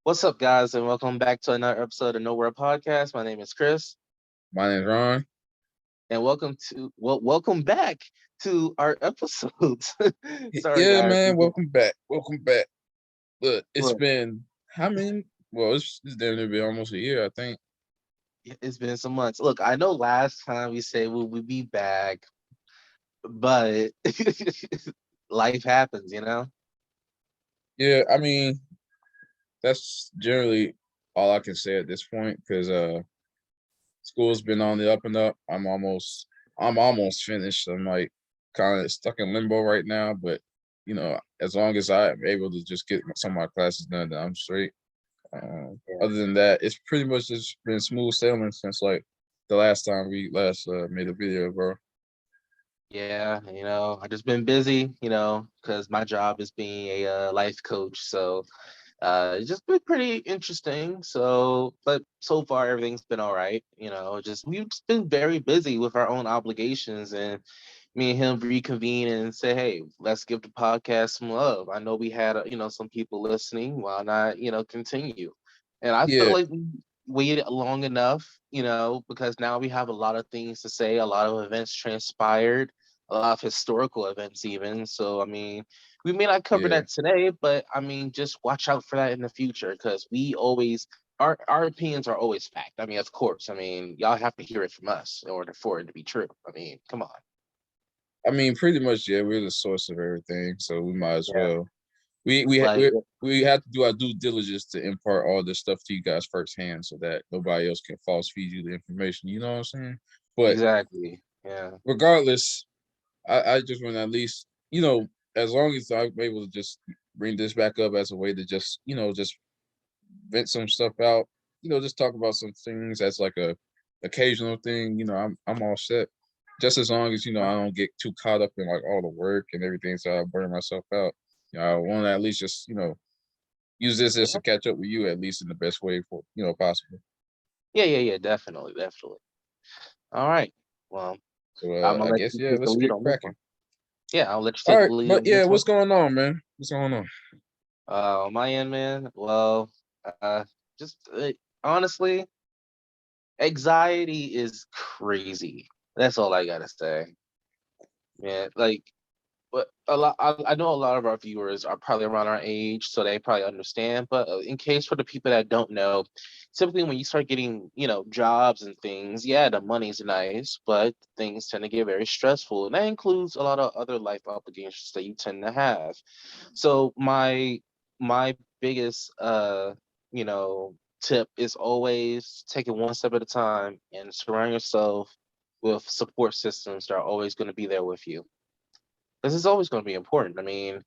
What's up, guys, and welcome back to another episode of Nowhere Podcast. My name is Chris, My name's Ron. and welcome back to our episodes. Sorry, Yeah, guys. man. Welcome back. Welcome back. Look, it's Look, been how many? Well, it's damn near been almost a year, I think. it's been some months. Look, I know last time we said we'll be back, but life happens. Yeah, I mean, that's generally all I can say at this point because school's been on the up and up. I'm almost finished. I'm like kind of stuck in limbo right now, but as long as I'm able to just get some of my classes done, then I'm straight. Other than that, it's pretty much just been smooth sailing since like the last time we last made a video, bro. Yeah, I just been busy, because my job is being a life coach. So it's just been pretty interesting. So, but so far everything's been all right. Just we've just been very busy with our own obligations, and me and him reconvene and say, hey, let's give the podcast some love. I know we had some people listening. Why not continue? And I feel Yeah, like we waited long enough, because now we have a lot of things to say. A lot of events transpired, a lot of historical events even. So I mean, we may not cover yeah, that today, but I mean, just watch out for that in the future because we always our opinions are always fact. I mean, of course. I mean, y'all have to hear it from us in order for it to be true. I mean, come on. I mean, pretty much, yeah. We're the source of everything, so we might as Yeah. well. We we ha- Like we we have to do our due diligence to impart all this stuff to you guys firsthand, so that nobody else can false feed you the information. You know what I'm saying? But exactly. Yeah. regardless, I just want to at least, as long as I'm able to just bring this back up as a way to just, just vent some stuff out, just talk about some things as like a occasional thing, I'm all set. Just as long as, I don't get too caught up in like all the work and everything, so I burn myself out. I want to at least just, use this as Yeah. to catch up with you at least in the best way for possible. Yeah. Yeah. Yeah. Definitely. Definitely. All right. Well, So I'm gonna I let guess you yeah, take the let's lead get on this one. cracking. Yeah, I'll let you All take the right, lead but on yeah, this one. what's going on, man? What's going on? On my end, man. Well, just honestly, anxiety is crazy. That's all I gotta say. Yeah, like, but a lot. I know a lot of our viewers are probably around our age, so they probably understand. But in case for the people that don't know, typically when you start getting, jobs and things, yeah, the money's nice, but things tend to get very stressful, and that includes a lot of other life obligations that you tend to have. So my biggest tip is always take it one step at a time and surround yourself with support systems that are always going to be there with you. This is always going to be important. I mean,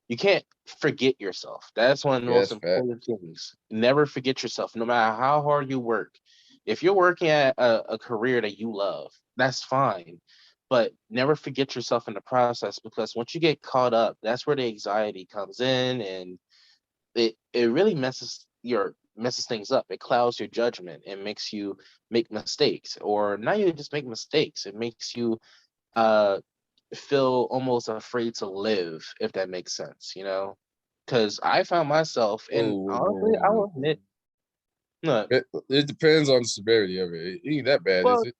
you can't forget yourself. That's one of the Yeah, most that's fat. important things. Never forget yourself, no matter how hard you work. If you're working at a career that you love, that's fine. But never forget yourself in the process because once you get caught up, that's where the anxiety comes in, and it really messes things up. It clouds your judgment. It makes you make mistakes, or not even just make mistakes. It makes you uh feel almost afraid to live, if that makes sense. Because I found myself, Whoa, and whoa, whoa, honestly, whoa, I whoa, will whoa. admit, no, It depends on the severity of it. It ain't that bad, is well, it?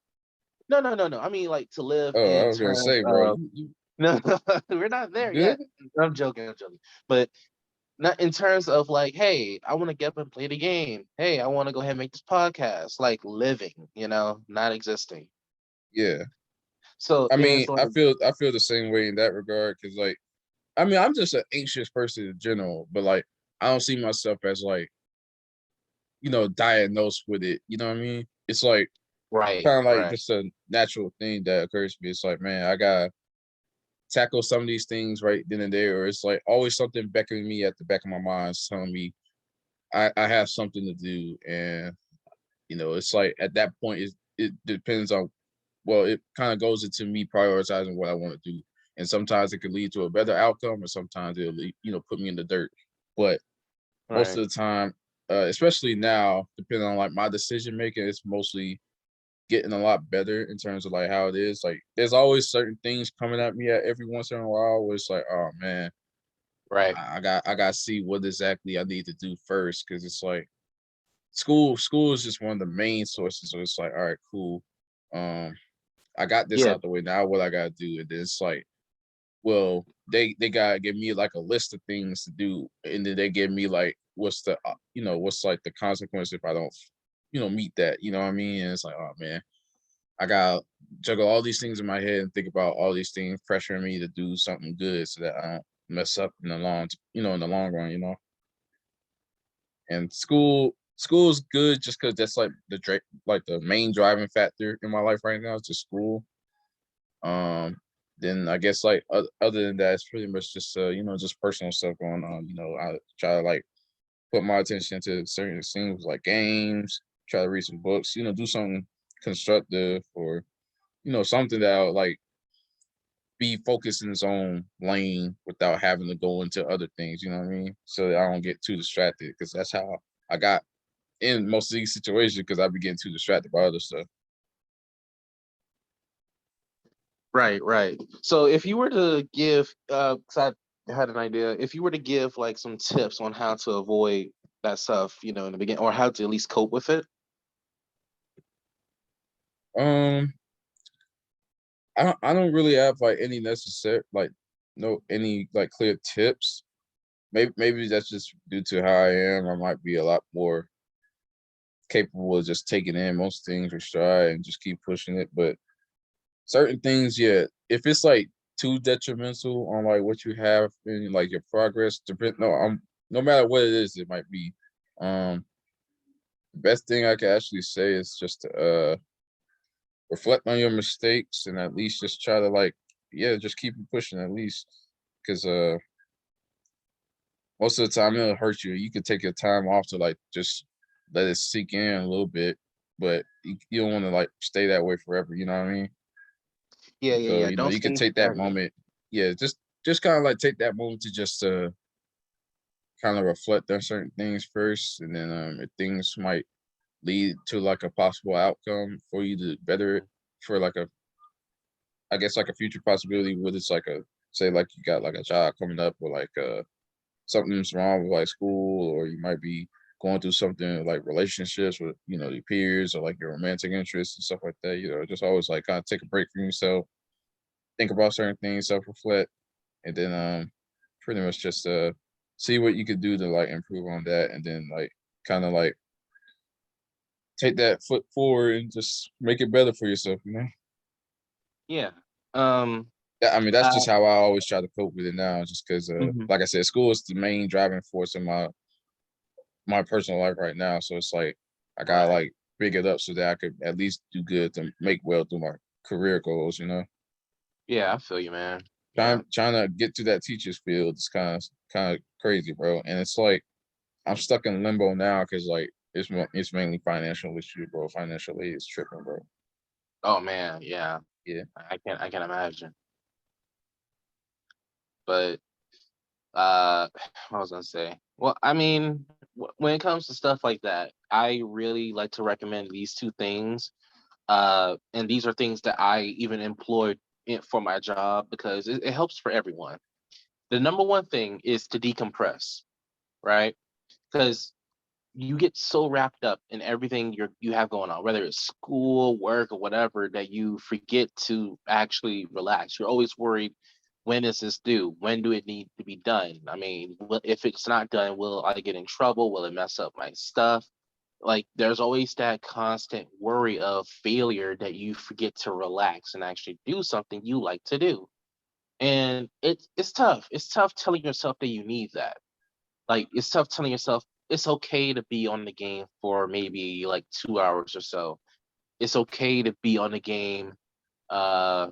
no, no, no, no. I mean, like to live Oh, I in was gonna terms say, bro, of you no, we're not you there good? yet. I'm joking, I'm joking. But not in terms of like, hey, I want to get up and play the game. Hey, I want to go ahead and make this podcast. Like living, not existing. Yeah. So I and mean, it's like, I feel the same way in that regard because, like, I mean, I'm just an anxious person in general, but like, I don't see myself as like, diagnosed with it. You know what I mean? It's like right, kind of like right, just a natural thing that occurs to me. It's like, man, I gotta tackle some of these things right then and there, or it's like always something beckoning me at the back of my mind, telling me I have something to do, and it's like at that point, it depends on. Well, it kind of goes into me prioritizing what I want to do, and sometimes it could lead to a better outcome, or sometimes it'll put me in the dirt. But most right. of the time, especially now, depending on like my decision making, it's mostly getting a lot better in terms of like how it is. Like there's always certain things coming at me at every once in a while where it's like, oh man, Right. I got to see what exactly I need to do first because it's like school is just one of the main sources. So it's like, all right, cool. Um, I got this Yeah. out the way. Now what I gotta do? And then it's like, well, they gotta give me like a list of things to do, and then they give me like what's the what's like the consequence if I don't meet that. You know what I mean? And it's like, oh man, I gotta juggle all these things in my head and think about all these things pressuring me to do something good so that I don't mess up in the in the long run. And school is good just because that's like like the main driving factor in my life right now is just school. Um, then I guess like other than that, it's pretty much just just personal stuff going on. I try to like put my attention to certain things like games, try to read some books, do something constructive or something that'll like be focused in its own lane without having to go into other things, you know what I mean? So that I don't get too distracted because that's how I got in most of these situations because I be getting too distracted by other stuff. Right, right. So if you were to give, 'cause I had an idea, if you were to give like some tips on how to avoid that stuff, in the beginning, or how to at least cope with it. Um, I don't really have like any necessary like no any like clear tips. Maybe that's just due to how I am. I might be a lot more capable of just taking in most things with stride and just keep pushing it. But certain things, yeah, if it's like too detrimental on like what you have in like your progress, no matter what it is, it might be. Um, the best thing I can actually say is just to reflect on your mistakes and at least just try to like, yeah, just keep it pushing at least. Cause most of the time it'll hurt you. You could take your time off to like just let it sink in a little bit, but you don't want to like stay that way forever. You know what I mean? Yeah, yeah, So yeah. Don't you could stay take that stagnant. moment. Yeah, just kind of like take that moment to just kind of reflect on certain things first, and then if things might lead to like a possible outcome for you to better it for like a I guess like a future possibility. Whether it's like a say like you got like a job coming up or like something's wrong with like school, or you might be going through something like relationships with your peers or like your romantic interests and stuff like that. Just always like kind of take a break from yourself, think about certain things, self reflect, and then pretty much just see what you could do to like improve on that, and then like kind of like take that foot forward and just make it better for yourself. Yeah. Um. Yeah, I mean that's Uh. just how I always try to cope with it now, just because Mhm. like I said, school is the main driving force in my personal life right now. So it's like I gotta Right. like big it up so that I could at least do good to make well through my career goals. Yeah, I feel you, man. Yeah. Trying to get to that teacher's field is kind of crazy, bro. And it's like I'm stuck in limbo now because like it's mainly financial issue, bro. Financial aid is tripping, bro. Oh man. Yeah. Yeah. I can imagine. But what was I gonna say? Well, I mean, when it comes to stuff like that, I really like to recommend these two things. And these are things that I even employed for my job because it helps for everyone. The number one thing is to decompress, right? Because you get so wrapped up in everything you have going on, whether it's school, work, or whatever, that you forget to actually relax. You're always worried, when is this due? When do it need to be done? I mean, if it's not done, will I get in trouble? Will it mess up my stuff? Like, there's always that constant worry of failure that you forget to relax and actually do something you like to do. And it's tough. It's tough telling yourself that you need that. Like, it's tough telling yourself it's okay to be on the game for maybe like 2 hours or so. It's okay to be on the game, uh,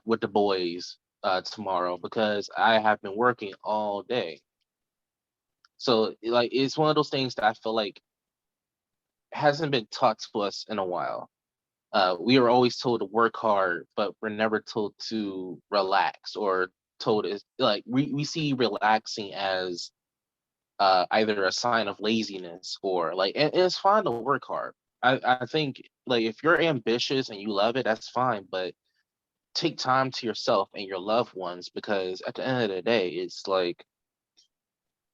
with the boys tomorrow because I have been working all day. So like it's one of those things that I feel like hasn't been taught to us in a while. We are always told to work hard, but we're never told to relax or told is like we see relaxing as either a sign of laziness or like and it's fine to work hard. I think like if you're ambitious and you love it, that's fine. But take time to yourself and your loved ones, because at the end of the day, it's like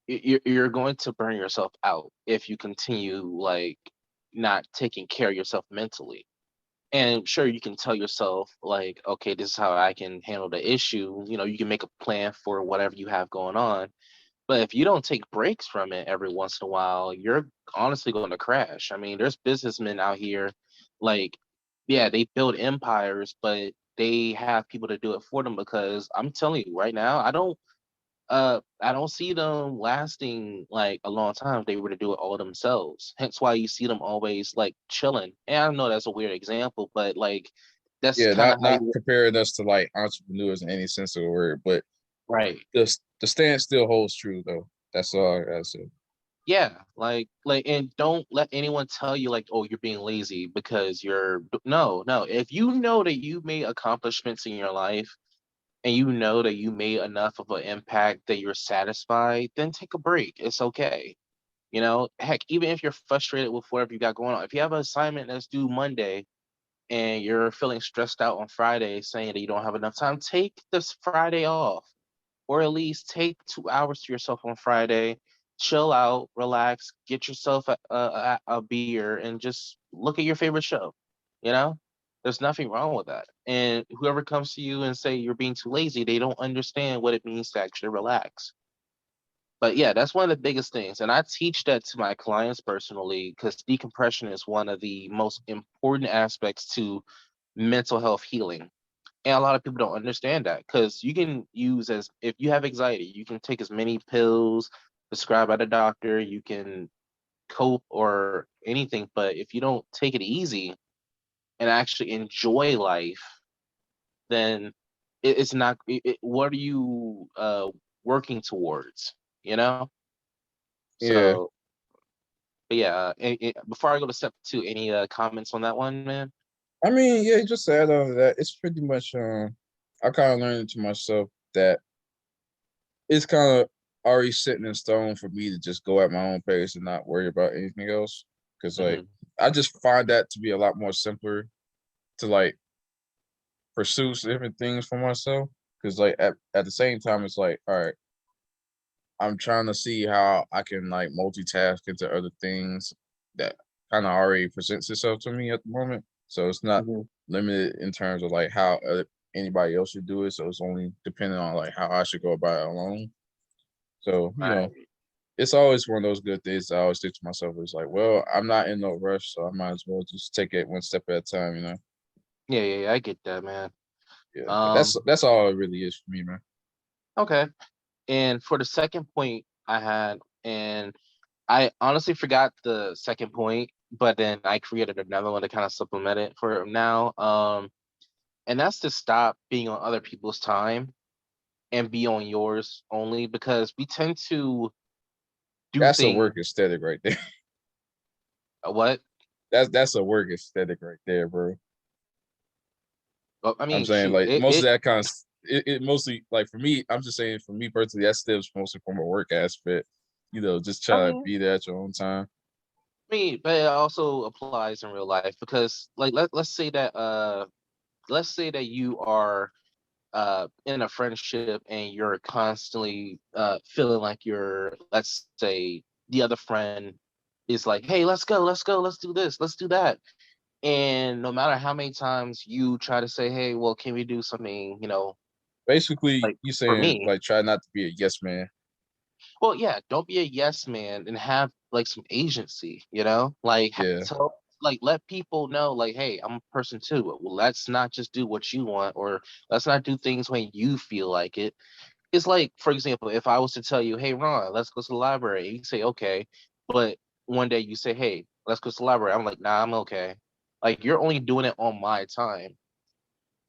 you're going to burn yourself out if you continue like not taking care of yourself mentally. And sure, you can tell yourself like, okay, this is how I can handle the issue. You know, you can make a plan for whatever you have going on. But if you don't take breaks from it every once in a while, you're honestly going to crash. I mean, there's businessmen out here, like, yeah, they build empires, but they have people to do it for them, because I'm telling you right now, I don't see them lasting like a long time if they were to do it all themselves. Hence why you see them always like chilling. And I know that's a weird example, but like that's Yeah, kind of how not you comparing us to like entrepreneurs in any sense of the word, but right. the stance still holds true though. That's all I gotta say. Yeah, and don't let anyone tell you like, oh, you're being lazy because you're no, no. If you know that you made accomplishments in your life and you know that you made enough of an impact that you're satisfied, then take a break. It's okay. You know, heck, even if you're frustrated with whatever you got going on, if you have an assignment that's due Monday and you're feeling stressed out on Friday saying that you don't have enough time, take this Friday off, or at least take 2 hours to yourself on Friday, chill out, relax, get yourself a beer, and just look at your favorite show. You know, there's nothing wrong with that. And whoever comes to you and say you're being too lazy, they don't understand what it means to actually relax. But yeah, that's one of the biggest things. And I teach that to my clients personally, because decompression is one of the most important aspects to mental health healing. And a lot of people don't understand that, because you can use, as if you have anxiety, you can take as many pills prescribed by the doctor, you can cope or anything. But if you don't take it easy and actually enjoy life, then it's not, what are you working towards, you know? Yeah. So, but yeah, before I go to step two, any comments on that one, man? I mean, yeah, just to add on to that, it's pretty much I kind of learned to myself that it's kind of already sitting in stone for me to just go at my own pace and not worry about anything else. Cause like Hmm. I just find that to be a lot more simpler to like pursue different things for myself. Cause like at the same time, it's like, all right, I'm trying to see how I can like multitask into other things that kind of already presents itself to me at the moment. So it's not Hmm. limited in terms of like how anybody else should do it. So it's only depending on like how I should go about it alone. So Right. it's always one of those good things I always think to myself. It's like, well, I'm not in no rush, so I might as well just take it one step at a time. Yeah, yeah, yeah, I get that, man. Yeah, but Um, that's all it really is for me, man. okay. And for the second point I had, and I honestly forgot the second point, but then I created another one to kind of supplement it for now. And that's to stop being on other people's time and be on yours only, because we tend to do That's a things. work aesthetic right there. What? That's a work aesthetic right there, bro. Well, I I'm mean, saying shoot, like most of it that kind of it mostly like for me, I'm just saying for me personally, that stems mostly from a work aspect. Just I try to mean, be there at your own time. but it also applies in real life, because like let's say that you are in a friendship and you're constantly feeling like you're, let's say, the other friend is like, hey, let's go, let's do this, let's do that. And no matter how many times you try to say, hey, well, can we do something, Basically, like you for saying me? like try not to be a yes man. Well, yeah, don't be a yes man and have like some agency, like Yeah, tell, like let people know, like, hey, I'm a person too. Well, let's not just do what you want, or let's not do things when you feel like it. It's like, for example, if I was to tell you, hey, Ron, let's go to the library, and you say, okay, but one day you say, hey, let's go to the library. I'm like, nah, I'm okay. Like, you're only doing it on my time.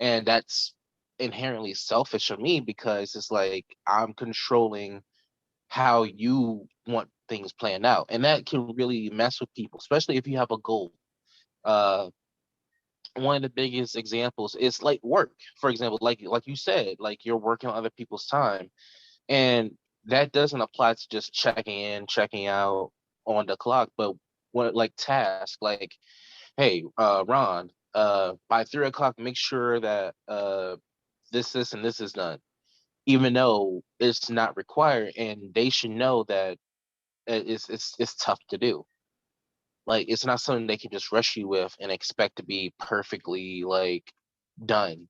And that's inherently selfish of me, because it's like I'm controlling how you want things planned out. And that can really mess with people, especially if you have a goal. Uh, One of the biggest examples is like work, for example, like you said, like you're working on other people's time. And that doesn't apply to just checking in, checking out on the clock, but what like task, like, hey, Ron, by 3 o'clock, make sure that this, and this is done, even though it's not required, and they should know that it's tough to do. Like it's not something they can just rush you with and expect to be perfectly like done.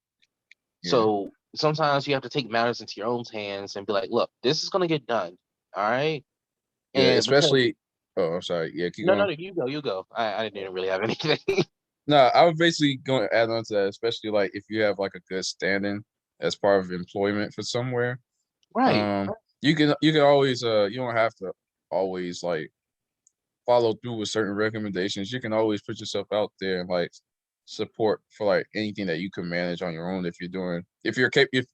Yeah. So sometimes you have to take matters into your own hands and be like, look, this is gonna get done. All right. Yeah. And because Especially. Oh, I'm sorry. Yeah. Keep no, no, going. no, you go, you go. I didn't really have anything. No, I was basically going to add on to that, especially like if you have like a good standing as part of employment for somewhere. Right. You can always you don't have to always like follow through with certain recommendations. You can always put yourself out there and like support for like anything that you can manage on your own if you're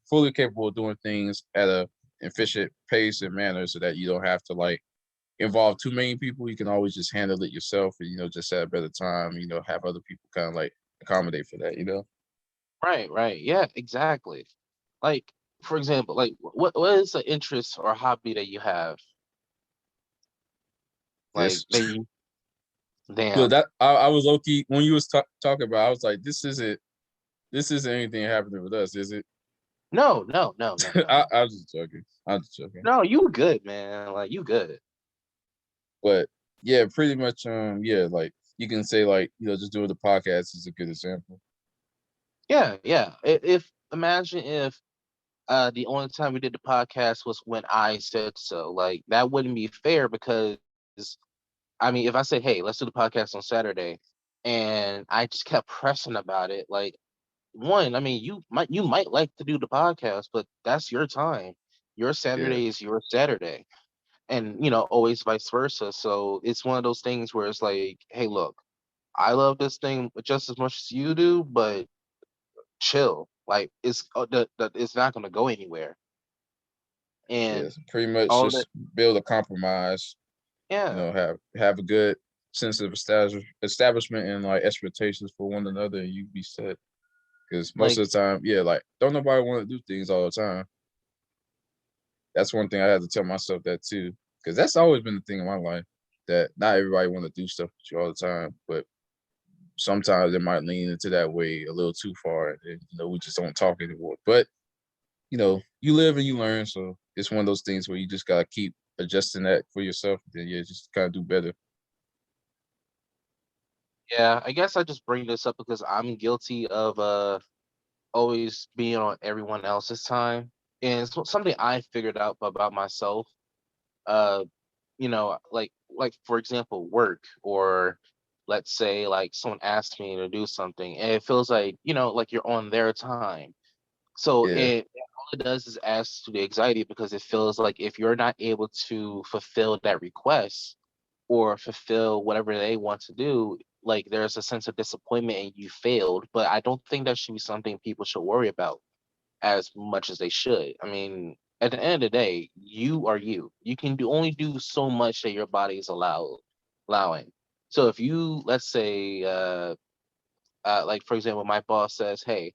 fully capable of doing things at a efficient pace and manner so that you don't have to like involve too many people. You can always just handle it yourself and just at a better time, have other people kind of like accommodate for that. Right, right. Yeah, exactly. Like, for example, like what is the interest or hobby that you have? Like This that you look damn. that I was low key when you was talking about I was like this isn't anything happening with us, is it? No, no, no, no, no. I was just joking. I was just joking. No, you good, man. Like you good. But yeah, pretty much yeah, like you can say like, just doing the podcast is a good example. Yeah, yeah. If imagine if the only time we did the podcast was when I said so. Like that wouldn't be fair because I mean, if I said, "Hey, let's do the podcast on Saturday," and I just kept pressing about it, like one, I mean, you might like to do the podcast, but that's your time. Your Yeah, Saturday is your Saturday, and always vice versa. So it's one of those things where it's like, "Hey, look, I love this thing just as much as you do, but chill. Like it's not gonna go anywhere." yeah. And So pretty much all that, just build a compromise, yeah, have a good sense of establishment and like expectations for one another, and you be set. Because most like of the time, yeah, like don't nobody want to do things all the time. That's one thing I had to tell myself that too, because that's always been the thing in my life that not everybody want to do stuff with you all the time, but sometimes it might lean into that way a little too far, and we just don't talk anymore. But you live and you learn, so it's one of those things where you just gotta keep adjusting that for yourself. Then yeah, just kind of do better. yeah, I guess I just bring this up because I'm guilty of always being on everyone else's time, and it's something I figured out about myself. Uh, like for example, work, or let's say like someone asks me to do something, and it feels like like you're on their time. So Yeah, all it does is adds to the anxiety because it feels like if you're not able to fulfill that request or fulfill whatever they want to do, like there's a sense of disappointment and you failed. But I don't think that should be something people should worry about as much as they should. I mean, at the end of the day, you are you. You can only do so much that your body is allowing. So if you, let's say, like for example, my boss says, "Hey,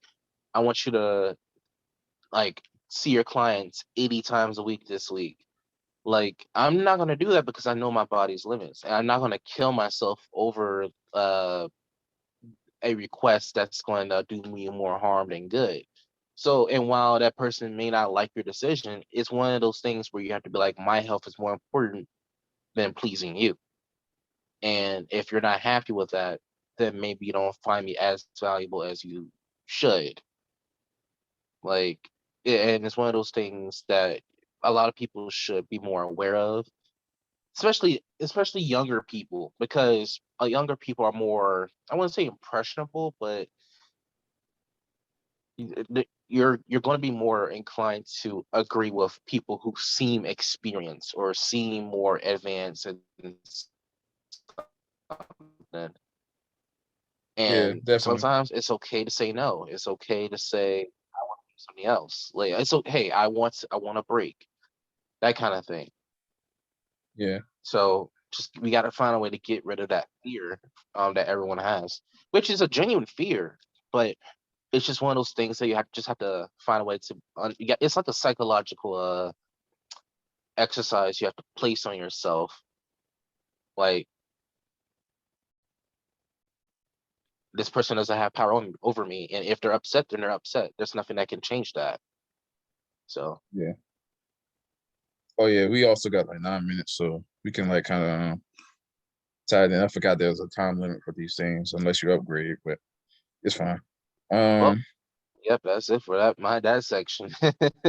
I want you to like see your clients 80 times a week this week." Like I'm not gonna do that because I know my body's limits, and I'm not gonna kill myself over a request that's going to do me more harm than good. So, and while that person may not like your decision, it's one of those things where you have to be like, my health is more important than pleasing you. And if you're not happy with that, then maybe you don't find me as valuable as you should. Like, and it's one of those things that a lot of people should be more aware of, especially younger people, because younger people are more, I wouldn't say impressionable, but you're going to be more inclined to agree with people who seem experienced or seem more advanced and something. yeah, And definitely. sometimes it's okay to say no. It's okay to say I want to do something else. Like it's okay. Hey, I want a break. That kind of thing. Yeah, So just we got to find a way to get rid of that fear that everyone has, which is a genuine fear, but it's just one of those things that you just have to find a way to. Yeah, it's like a psychological exercise you have to place on yourself. Like this person doesn't have power over me, and if they're upset, then they're upset. There's nothing that can change that. So Yeah. Oh yeah, we also got like 9 minutes, so we can like kind of tie it in. I forgot there was a time limit for these things unless you upgrade, but it's fine. well, Um, yep, that's it for that section.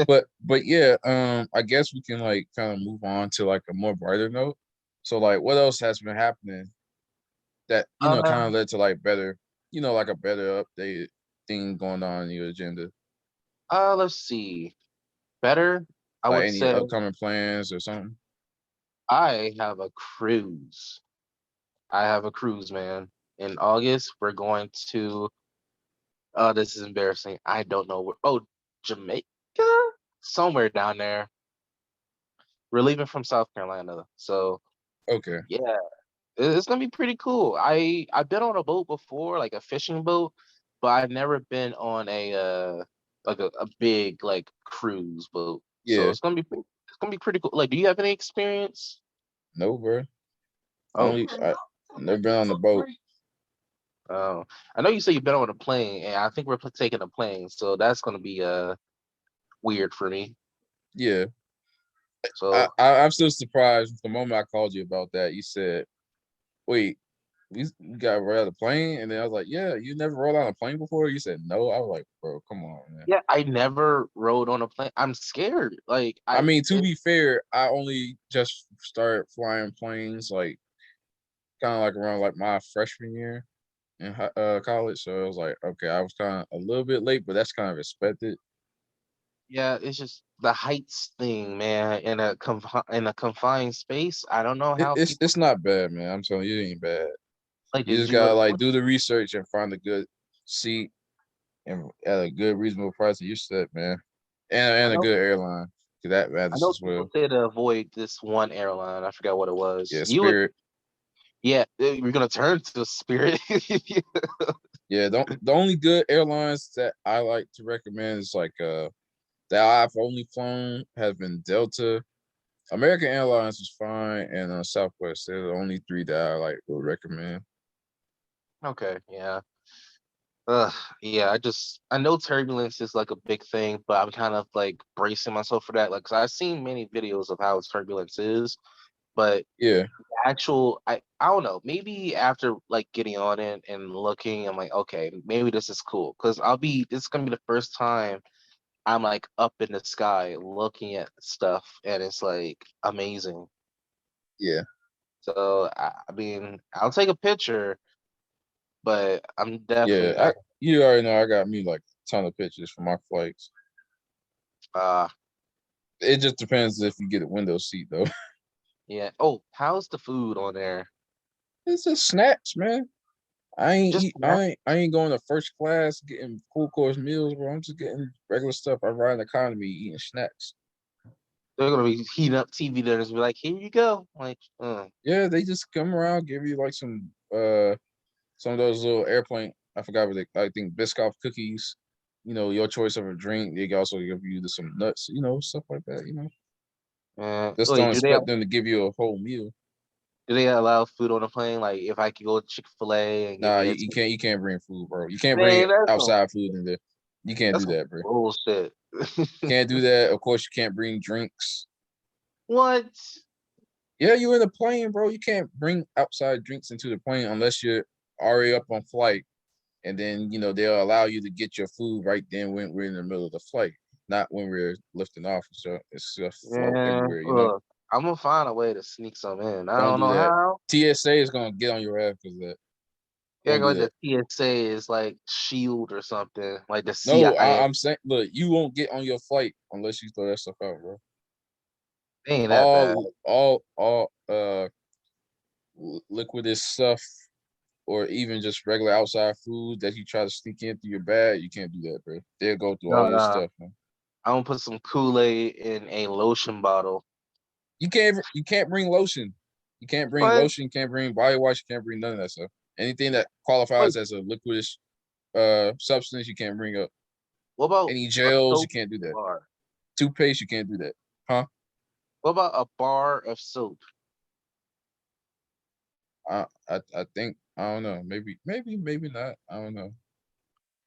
but yeah, I guess we can like kind of move on to like a more brighter note. So like, what else has been happening that uh kind of led to like better, like a better updated thing going on in your agenda, let's see. Better, I like would any say upcoming plans or something. I have a cruise. I have a cruise, man. In August, we're going to this is embarrassing. I don't know where. Oh, Jamaica? Somewhere down there. We're leaving from South Carolina. So, Okay. yeah, it's gonna be pretty cool. I've been on a boat before, like a fishing boat, but I've never been on a like a big like cruise boat. So Yeah. it's gonna be pretty cool. Like, do you have any experience? No, bro. Oh, I've never been on the boat. oh, I know you say you've been on a plane, and I think we're taking a plane, so that's gonna be weird for me. Yeah. So I'm still surprised. The moment I called you about that, you said, "Wait, we got right out of the plane," and then I was like, "Yeah, you never rode on a plane before." You said, "No." I was like, "Bro, come on, man." yeah, I never rode on a plane. I'm scared. Like I mean, to it, be fair, I only just started flying planes like kind of like around like my freshman year in college. So it was like, okay, I was kind of a little bit late, but that's kind of expected. yeah, it's just the heights thing, man. In a confined space, I don't know It, how it's people it's not bad, man. I'm telling you, it ain't bad. like. You Did just you gotta really? like do the research and find a good seat and at a good reasonable price, and you're set, man. I And a know. good airline, 'cause that I matters know as people well. say to avoid this one airline. I forgot what it was. Yeah, You would, Spirit. yeah. You're gonna turn to Spirit. Yeah, the only good airlines that I like to recommend is like that I've only flown has been Delta. American Airlines is fine, and Southwest. They're the only three that I like would recommend. Okay, yeah. Uh, yeah, I know turbulence is like a big thing, but I'm kind of like bracing myself for that. Like, 'cause I've seen many videos of how turbulence is, but Yeah, I don't know. Maybe after like getting on it and looking, I'm like, okay, maybe this is cool. Cause this is gonna be the first time I'm like up in the sky looking at stuff, and it's like amazing. yeah, So I mean, I'll take a picture, but I'm yeah. definitely You already know I got me like a ton of pictures for my flights. uh It just depends if you get a window seat though. yeah. Oh, how's the food on there? It's just snacks, man. Just I ain't going to first class getting full course meals, bro. I'm just getting regular stuff. I ride economy eating snacks. they're gonna be heating up TV dinners and be like, here you go. Like, Yeah, they just come around, give you like some of those little airplane. I forgot what I think Biscoff cookies. Your choice of a drink. They can also give you some nuts. Stuff like that. Just wait, don't expect them to give you a whole meal. do they allow food on the plane? Like, if I could go to Chick-fil-A and get Nah, me a you can't bring food, bro. You can't bring man, that's some outside food in there. You can't that's do some that, bro. bullshit. Can't do that. Of course, you can't bring drinks. What? Yeah, you in the plane, bro. You can't bring outside drinks into the plane unless you're already up on flight, and then they'll allow you to get your food right then when we're in the middle of the flight, not when we're lifting off. So it's just float Man, everywhere. look, I'm gonna find a way to sneak some in. I Don't don't do know that. how. TSA is gonna get on your ass because of that. Yeah, Don't do like the that. TSA is like Shield or something, like the No, CIA. I'm saying, look, you won't get on your flight unless you throw that stuff out, bro. They ain't that bad. All liquidous stuff or even just regular outside food that you try to sneak in through your bag, you can't do that, bro. They'll go through No, all your no. stuff, man. I'm gonna put some Kool-Aid in a lotion bottle. You can't bring lotion. You can't bring What? lotion, you can't bring body wash, you can't bring none of that stuff. Anything that Wait, qualifies as a liquidish substance, you can't bring up. what about Any a gels, you soap can't do that. bar? Toothpaste, you can't do that. Huh? What about a bar of soap? I think I don't know. Maybe not. I don't know.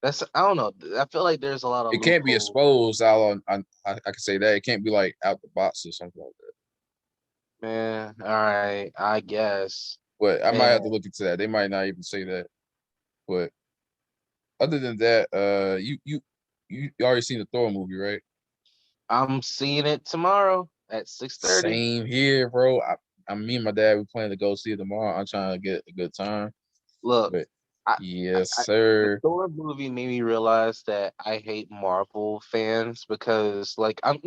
That's I don't know. I feel like there's a lot of It can't be loopholes. exposed out on I can say that. It can't be like out the box or something like that. Man, all right, I guess. But I might Man, have to look into that. They might not even say that. But other than that, you already seen the Thor movie, right? I'm seeing it tomorrow at 6:30. Same here, bro. Me and my dad, we plan to go see it tomorrow. I'm trying to get a good time. Look, But I, yes, the sir. Thor movie made me realize that I hate Marvel fans because, like, I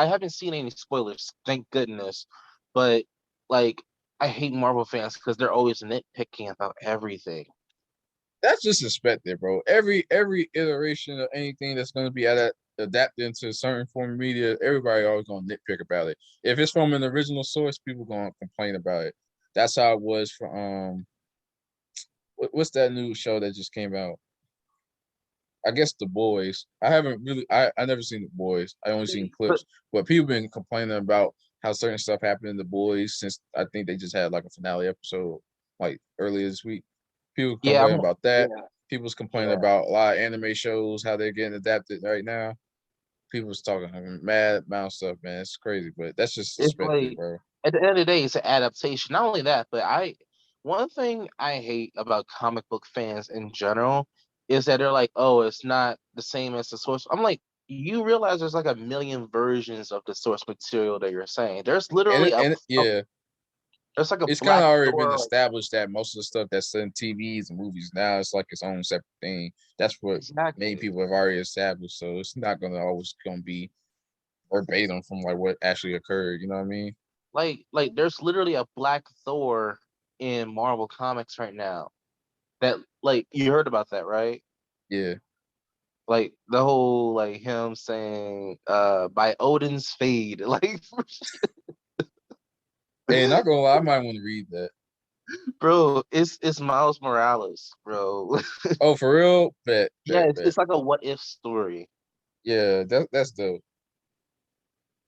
haven't seen any spoilers, thank goodness, but like, I hate Marvel fans because they're always nitpicking about everything. That's just expected, bro. Every iteration of anything that's going to be adapted into a certain form of media, everybody always going to nitpick about it. If it's from an original source, people going to complain about it. That's how it was for what's that new show that just came out? I guess The Boys. I haven't really I never seen The Boys. I only seen But clips, but people been complaining about how certain stuff happened in The Boys since I think they just had like a finale episode like earlier this week. People yeah, complaining about yeah, that. People's complaining yeah. about a lot of anime shows, how they're getting adapted right now. People's talking mad amount of stuff, man. It's crazy, but that's just It's expected, like bro. at the end of the day, it's an adaptation. Not only that, but one thing I hate about comic book fans in general is that they're like, oh, it's not the same as the source. I'm like, you realize there's like a million versions of the source material that you're saying. There's literally Yeah, there's like a it's kind Black of already been Thor. Like, established that most of the stuff that's in TVs and movies now it's like its own separate thing. That's what many exactly. people have already established. So it's not gonna be verbatim from like what actually occurred. You know what I mean? Like there's literally a Black Thor in Marvel Comics right now. That like you heard about that, right? Yeah. Like the whole like him saying by Odin's fade. Like Hey, not gonna lie, I might want to read that. bro, it's Miles Morales, bro. Oh, for real? Bet, Yeah, bet, bet. it's like a what if story. Yeah, that's dope.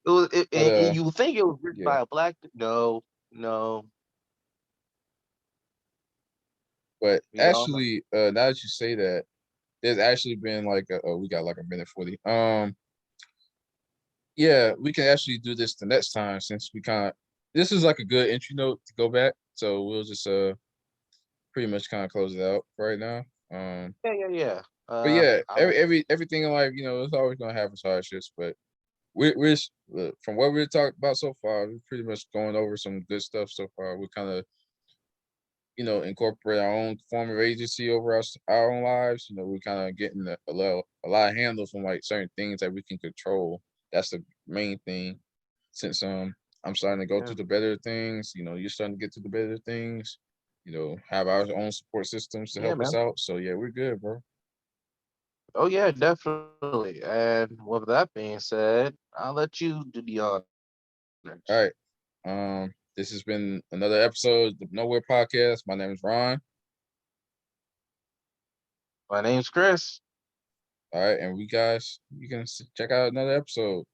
But And you think it was written yeah. by a black no, no, But you know. actually, now that you say that, there's actually been like we got like a minute 40. Yeah, we can actually do this the next time since we kind of this is like a good entry note to go back. So we'll just pretty much kind of close it out right now. Yeah, yeah, yeah. But yeah, I everything in life, it's always gonna have its hardships. But from what we're talking about so far, we're pretty much going over some good stuff so far. We kind of incorporate our own form of agency over our own lives. We kind of getting a lot of handles from like certain things that we can control. That's the main thing. Since I'm starting to go yeah. through the better things, you're starting to get to the better things. Have our own support systems to Yeah, help us man. out. So yeah, we're good, bro. Oh yeah, definitely. And with that being said, I'll let you do the All honors. right. This has been another episode of the Nowhere Podcast. My name is Ron. My name's Chris. All right, and you can check out another episode.